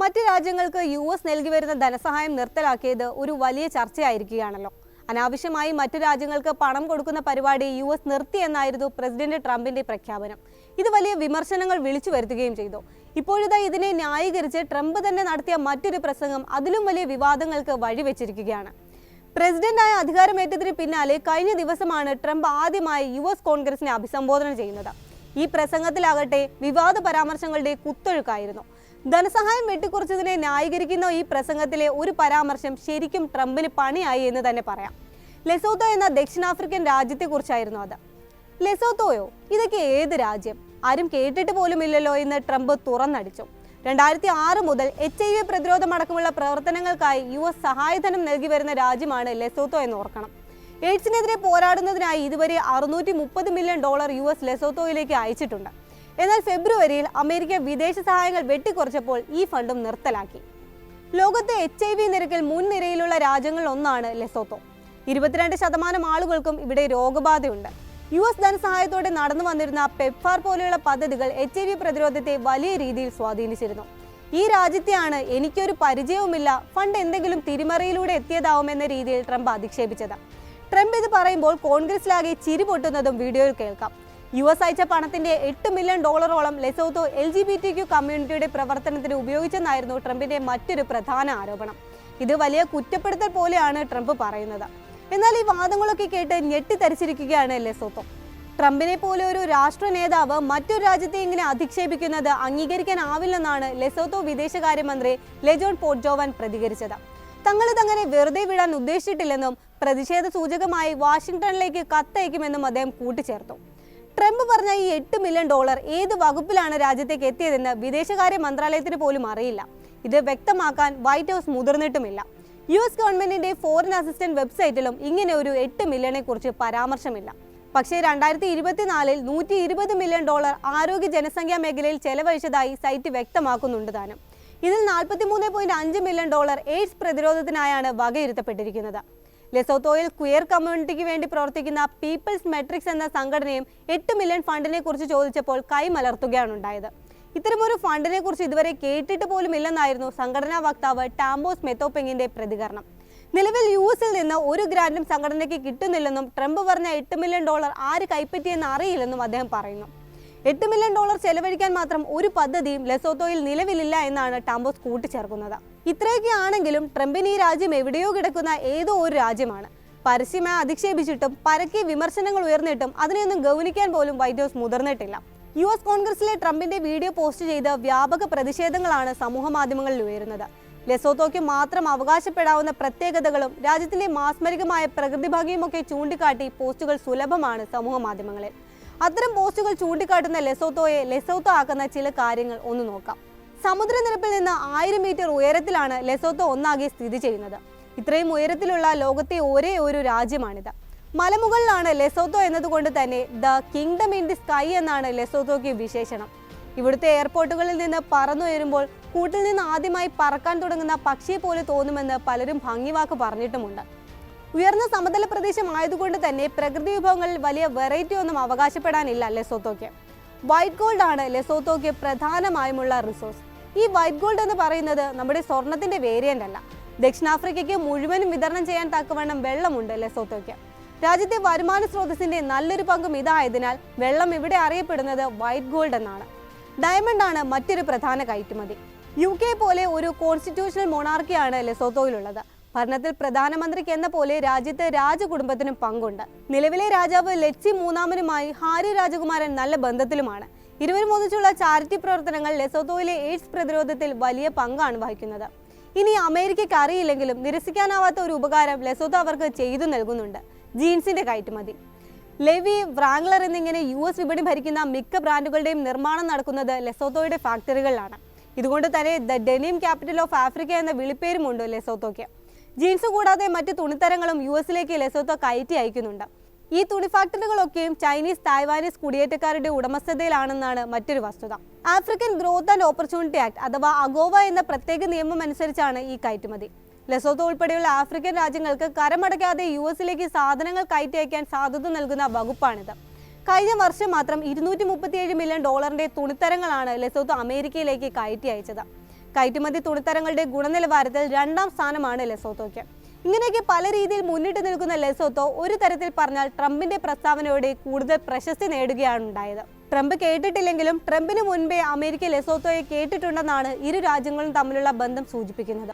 മറ്റ് രാജ്യങ്ങൾക്ക് US നൽകി വരുന്ന ധനസഹായം നിർത്തലാക്കിയത് ഒരു വലിയ ചർച്ചയായിരിക്കുകയാണല്ലോ. അനാവശ്യമായി മറ്റു രാജ്യങ്ങൾക്ക് പണം കൊടുക്കുന്ന പരിപാടി US നിർത്തിയെന്നായിരുന്നു പ്രസിഡന്റ് ട്രംപിന്റെ പ്രഖ്യാപനം. ഇത് വലിയ വിമർശനങ്ങൾ വിളിച്ചു വരുത്തുകയും ചെയ്തു. ഇപ്പോഴിതാ ഇതിനെ ന്യായീകരിച്ച് ട്രംപ് തന്നെ നടത്തിയ മറ്റൊരു പ്രസംഗം അതിലും വലിയ വിവാദങ്ങൾക്ക് വഴിവെച്ചിരിക്കുകയാണ്. പ്രസിഡന്റായ അധികാരമേറ്റതിന് പിന്നാലെ കഴിഞ്ഞ ദിവസമാണ് ട്രംപ് ആദ്യമായി US കോൺഗ്രസിനെ അഭിസംബോധന ചെയ്യുന്നത്. ഈ പ്രസംഗത്തിലാകട്ടെ വിവാദ പരാമർശങ്ങളുടെ കുത്തൊഴുക്കായിരുന്നു. ധനസഹായം വെട്ടിക്കുറച്ചതിനെ ന്യായീകരിക്കുന്ന ഈ പ്രസംഗത്തിലെ ഒരു പരാമർശം ശരിക്കും ട്രംപിന് പണിയായി എന്ന് തന്നെ പറയാം. ലെസോത്തോ എന്ന ദക്ഷിണാഫ്രിക്കൻ രാജ്യത്തെക്കുറിച്ചായിരുന്നു അത്. ലെസോത്തോയോ? ഇതൊക്കെ ഏത് രാജ്യം? ആരും കേട്ടിട്ട് പോലുമില്ലല്ലോ എന്ന് ട്രംപ് തുറന്നടിച്ചു. 2006 മുതൽ HIV പ്രതിരോധമടക്കമുള്ള പ്രവർത്തനങ്ങൾക്കായി US സഹായധനം നൽകി വരുന്ന രാജ്യമാണ് ലെസോത്തോ എന്ന് ഓർക്കണം. എയ്ഡ്സിനെതിരെ പോരാടുന്നതിനായി ഇതുവരെ $630 മില്യൺ US ലെസോത്തോയിലേക്ക് അയച്ചിട്ടുണ്ട്. എന്നാൽ ഫെബ്രുവരിയിൽ അമേരിക്ക വിദേശ സഹായങ്ങൾ വെട്ടിക്കുറച്ചപ്പോൾ ഈ ഫണ്ടും നിർത്തലാക്കി. ലോകത്തെ HIV നിരക്കിൽ മുൻനിരയിലുള്ള രാജ്യങ്ങളിൽ ഒന്നാണ് ലെസോത്തോ. 22% ആളുകൾക്കും ഇവിടെ രോഗബാധയുണ്ട്. US ധനസഹായത്തോടെ നടന്നു വന്നിരുന്ന പെപ്ഫാർ പോലെയുള്ള പദ്ധതികൾ HIV പ്രതിരോധത്തെ വലിയ രീതിയിൽ സ്വാധീനിച്ചിരുന്നു. ഈ രാജ്യത്തെയാണ് എനിക്കൊരു പരിചയവുമില്ല, ഫണ്ട് എന്തെങ്കിലും തിരിമറിയിലൂടെ എത്തിയതാവുമെന്ന രീതിയിൽ ട്രംപ് അധിക്ഷേപിച്ചത്. ട്രംപ് ഇത് പറയുമ്പോൾ കോൺഗ്രസിലാകെ ചിരി പൊട്ടുന്നതും വീഡിയോയിൽ കേൾക്കാം. US അയച്ച പണത്തിന്റെ $8 മില്യൺ ലെസോത്തോ LGBTQ കമ്മ്യൂണിറ്റിയുടെ പ്രവർത്തനത്തിന് ഉപയോഗിച്ചെന്നായിരുന്നു ട്രംപിന്റെ മറ്റൊരു പ്രധാന ആരോപണം. ഇത് വലിയ കുറ്റപ്പെടുത്തൽ പോലെയാണ് ട്രംപ് പറയുന്നത്. എന്നാൽ ഈ വാദങ്ങളൊക്കെ കേട്ട് ഞെട്ടിത്തരിച്ചിരിക്കുകയാണ് ലെസോത്തോ. ട്രംപിനെ പോലെ ഒരു രാഷ്ട്ര നേതാവ് മറ്റൊരു രാജ്യത്തെ ഇങ്ങനെ അധിക്ഷേപിക്കുന്നത് അംഗീകരിക്കാനാവില്ലെന്നാണ് ലെസോത്തോ വിദേശകാര്യമന്ത്രി ലെജോൺ പോട്ട്ജോവൻ പ്രതികരിച്ചത്. തങ്ങളിതങ്ങനെ വെറുതെ വിടാൻ ഉദ്ദേശിച്ചിട്ടില്ലെന്നും പ്രതിഷേധ സൂചകമായി വാഷിംഗ്ടണിലേക്ക് കത്തയക്കുമെന്നും അദ്ദേഹം കൂട്ടിച്ചേർത്തു. ട്രംപ് പറഞ്ഞ ഈ $8 മില്യൺ ഏത് വകുപ്പിലാണ് രാജ്യത്തേക്ക് എത്തിയതെന്ന് വിദേശകാര്യ മന്ത്രാലയത്തിന് പോലും അറിയില്ല. ഇത് വ്യക്തമാക്കാൻ വൈറ്റ് ഹൗസ് മുതിർന്നിട്ടുമില്ല. US ഗവൺമെന്റിന്റെ ഫോറിൻ അസിസ്റ്റന്റ് വെബ്സൈറ്റിലും ഇങ്ങനെ ഒരു $8 മില്യണെ കുറിച്ച് പരാമർശമില്ല. പക്ഷേ 2024 $120 മില്യൺ ആരോഗ്യ ജനസംഖ്യാ മേഖലയിൽ ചെലവഴിച്ചതായി സൈറ്റ് വ്യക്തമാക്കുന്നുണ്ട് താനും. ഇതിൽ $43.5 മില്യൺ എയ്ഡ്സ് പ്രതിരോധത്തിനായാണ് വകയിരുത്തപ്പെട്ടിരിക്കുന്നത്. ലെസോത്തോയിൽ ക്വിയർ കമ്മ്യൂണിറ്റിക്ക് വേണ്ടി പ്രവർത്തിക്കുന്ന പീപ്പിൾസ് മെട്രിക്സ് എന്ന സംഘടനയും $8 മില്യൺ ഫണ്ടിനെ കുറിച്ച് ചോദിച്ചപ്പോൾ കൈമലർത്തുകയാണ് ഉണ്ടായത്. ഇത്തരമൊരു ഫണ്ടിനെ കുറിച്ച് ഇതുവരെ കേട്ടിട്ട് പോലും ഇല്ലെന്നായിരുന്നു സംഘടനാ വക്താവ് ടാംബോസ് മെത്തോപെങ്ങിന്റെ പ്രതികരണം. നിലവിൽ US നിന്ന് ഒരു ഗ്രാന്റും സംഘടനയ്ക്ക് കിട്ടുന്നില്ലെന്നും ട്രംപ് പറഞ്ഞ $8 മില്യൺ ആര് കൈപ്പറ്റിയെന്ന് അറിയില്ലെന്നും അദ്ദേഹം പറയുന്നു. $8 മില്യൺ ചെലവഴിക്കാൻ മാത്രം ഒരു പദ്ധതിയും ലെസോത്തോയിൽ നിലവിലില്ല എന്നാണ് ടാംബോസ് കൂട്ടിച്ചേർക്കുന്നത്. ഇത്രയൊക്കെ ആണെങ്കിലും ട്രംപിന് ഈ രാജ്യം എവിടെയോ കിടക്കുന്ന ഏതോ ഒരു രാജ്യമാണ്. പരസ്യമായി അധിക്ഷേപിച്ചിട്ടും പരക്കെ വിമർശനങ്ങൾ ഉയർന്നിട്ടും അതിനെയൊന്നും ഗൗനിക്കാൻ പോലും വൈറ്റ് ഹൗസ് മുതിർന്നിട്ടില്ല. US കോൺഗ്രസിലെ ട്രംപിന്റെ വീഡിയോ പോസ്റ്റ് ചെയ്ത് വ്യാപക പ്രതിഷേധങ്ങളാണ് സമൂഹ മാധ്യമങ്ങളിൽ ഉയരുന്നത്. ലെസോത്തോയ്ക്ക് മാത്രം അവകാശപ്പെടാവുന്ന പ്രത്യേകതകളും രാജ്യത്തിന്റെ മാസ്മരികമായ പ്രകൃതി ഭംഗിയുമൊക്കെ ചൂണ്ടിക്കാട്ടി പോസ്റ്റുകൾ സുലഭമാണ് സമൂഹ മാധ്യമങ്ങളിൽ. അത്തരം പോസ്റ്റുകൾ ചൂണ്ടിക്കാട്ടുന്ന ലെസോത്തോയെ ലെസോത്തോ ആക്കുന്ന ചില കാര്യങ്ങൾ ഒന്ന് നോക്കാം. സമുദ്രനിരപ്പിൽ നിന്ന് 1000 മീറ്റർ ഉയരത്തിലാണ് ലെസോത്തോ ഒന്നാകെ സ്ഥിതി ചെയ്യുന്നത്. ഇത്രയും ഉയരത്തിലുള്ള ലോകത്തെ ഒരേ ഒരു രാജ്യമാണിത്. മലമുകളിലാണ് ലെസോത്തോ എന്നതുകൊണ്ട് തന്നെ the kingdom in the sky എന്നാണ് ലെസോത്തോയ്ക്ക് വിശേഷണം. ഇവിടുത്തെ എയർപോർട്ടുകളിൽ നിന്ന് പറന്നുയരുമ്പോൾ കൂട്ടിൽ നിന്ന് ആദ്യമായി പറക്കാൻ തുടങ്ങുന്ന പക്ഷിയെ പോലെ തോന്നുമെന്ന് പലരും ഭംഗിവാക്ക് പറഞ്ഞിട്ടുമുണ്ട്. ഉയർന്ന സമതല പ്രദേശമായതുകൊണ്ട് തന്നെ പ്രകൃതി വിഭവങ്ങളിൽ വലിയ വെറൈറ്റി ഒന്നും അവകാശപ്പെടാനില്ല ലെസോത്തോയ്ക്ക്. വൈറ്റ് ഗോൾഡ് ആണ് ലെസോത്തോയ്ക്ക് പ്രധാനമായുമുള്ള റിസോഴ്സ്. ഈ വൈറ്റ് ഗോൾഡ് എന്ന് പറയുന്നത് നമ്മുടെ സ്വർണത്തിന്റെ വേരിയന്റ് അല്ല. ദക്ഷിണാഫ്രിക്കയ്ക്ക് മുഴുവനും വിതരണം ചെയ്യാൻ തക്കവണ്ണം വെള്ളമുണ്ട് ലെസോത്തോയ്ക്ക്. രാജ്യത്തെ വരുമാന സ്രോതസ്സിന്റെ നല്ലൊരു പങ്കും ഇതായതിനാൽ വെള്ളം ഇവിടെ അറിയപ്പെടുന്നത് വൈറ്റ് ഗോൾഡ് എന്നാണ്. ഡയമണ്ട് ആണ് മറ്റൊരു പ്രധാന കയറ്റുമതി. UK പോലെ ഒരു കോൺസ്റ്റിറ്റ്യൂഷണൽ മൊണാർക്കിയാണ് ലെസോത്തോയിലുള്ളത്. ഭരണത്തിൽ പ്രധാനമന്ത്രിക്ക് എന്ന പോലെ രാജ്യത്ത് രാജകുടുംബത്തിനും പങ്കുണ്ട്. നിലവിലെ രാജാവ് ലെറ്റ്സി മൂന്നാമനുമായി ഹാരി രാജകുമാരൻ നല്ല ബന്ധത്തിലുമാണ്. ഇരുവരും ഒന്നിച്ചുള്ള ചാരിറ്റി പ്രവർത്തനങ്ങൾ ലെസോത്തോയിലെ എയ്ഡ്സ് പ്രതിരോധത്തിൽ വലിയ പങ്കാണ് വഹിക്കുന്നത്. ഇനി അമേരിക്കയ്ക്ക് അറിയില്ലെങ്കിലും നിരസിക്കാനാവാത്ത ഒരു ഉപകാരം ലെസോത്തോ അവർക്ക് ചെയ്തു നൽകുന്നുണ്ട്: ജീൻസിന്റെ കയറ്റുമതി. ലെവി, വ്രാംഗ്ലർ എന്നിങ്ങനെ US വിപണി ഭരിക്കുന്ന മിക്ക ബ്രാൻഡുകളുടെയും നിർമ്മാണം നടക്കുന്നത് ലെസോത്തോയുടെ ഫാക്ടറികളിലാണ്. ഇതുകൊണ്ട് തന്നെ the denim capital of Africa എന്ന വിളിപ്പേരുമുണ്ട് ലെസോത്തോയ്ക്ക്. ജീൻസ് കൂടാതെ മറ്റ് തുണിത്തരങ്ങളും US ലെസോത്തോ കയറ്റി അയക്കുന്നുണ്ട്. ഈ തുണി ഫാക്ടറികളൊക്കെയും ചൈനീസ്, തായ്വാനീസ് കുടിയേറ്റക്കാരുടെ ഉടമസ്ഥതയിലാണെന്നാണ് മറ്റൊരു വസ്തുത. African growth and opportunity act അഥവാ അഗോവ എന്ന പ്രത്യേക നിയമം അനുസരിച്ചാണ് ഈ കയറ്റുമതി. ലെസോത്തോ ഉൾപ്പെടെയുള്ള ആഫ്രിക്കൻ രാജ്യങ്ങൾക്ക് കരമടയ്ക്കാതെ US സാധനങ്ങൾ കയറ്റി അയക്കാൻ സാധ്യത നൽകുന്ന വകുപ്പാണിത്. കഴിഞ്ഞ വർഷം മാത്രം $237 മില്യൺ തുണിത്തരങ്ങളാണ് ലെസോത്തോ അമേരിക്കയിലേക്ക് കയറ്റി അയച്ചത്. കയറ്റുമതി തുണിത്തരങ്ങളുടെ ഗുണനിലവാരത്തിൽ 2ാം സ്ഥാനമാണ് ലെസോത്തോയ്ക്ക്. ഇങ്ങനെയൊക്കെ പല രീതിയിൽ മുന്നിട്ട് നിൽക്കുന്ന ലെസോത്തോ ഒരു തരത്തിൽ പറഞ്ഞാൽ ട്രംപിന്റെ പ്രസ്താവനയോടെ കൂടുതൽ പ്രശസ്തി നേടുകയാണ് ഉണ്ടായത്. ട്രംപ് കേട്ടിട്ടില്ലെങ്കിലും ട്രംപിന് മുൻപേ അമേരിക്ക ലെസോത്തോയെ കേട്ടിട്ടുണ്ടെന്നാണ് ഇരു രാജ്യങ്ങളും തമ്മിലുള്ള ബന്ധം സൂചിപ്പിക്കുന്നത്.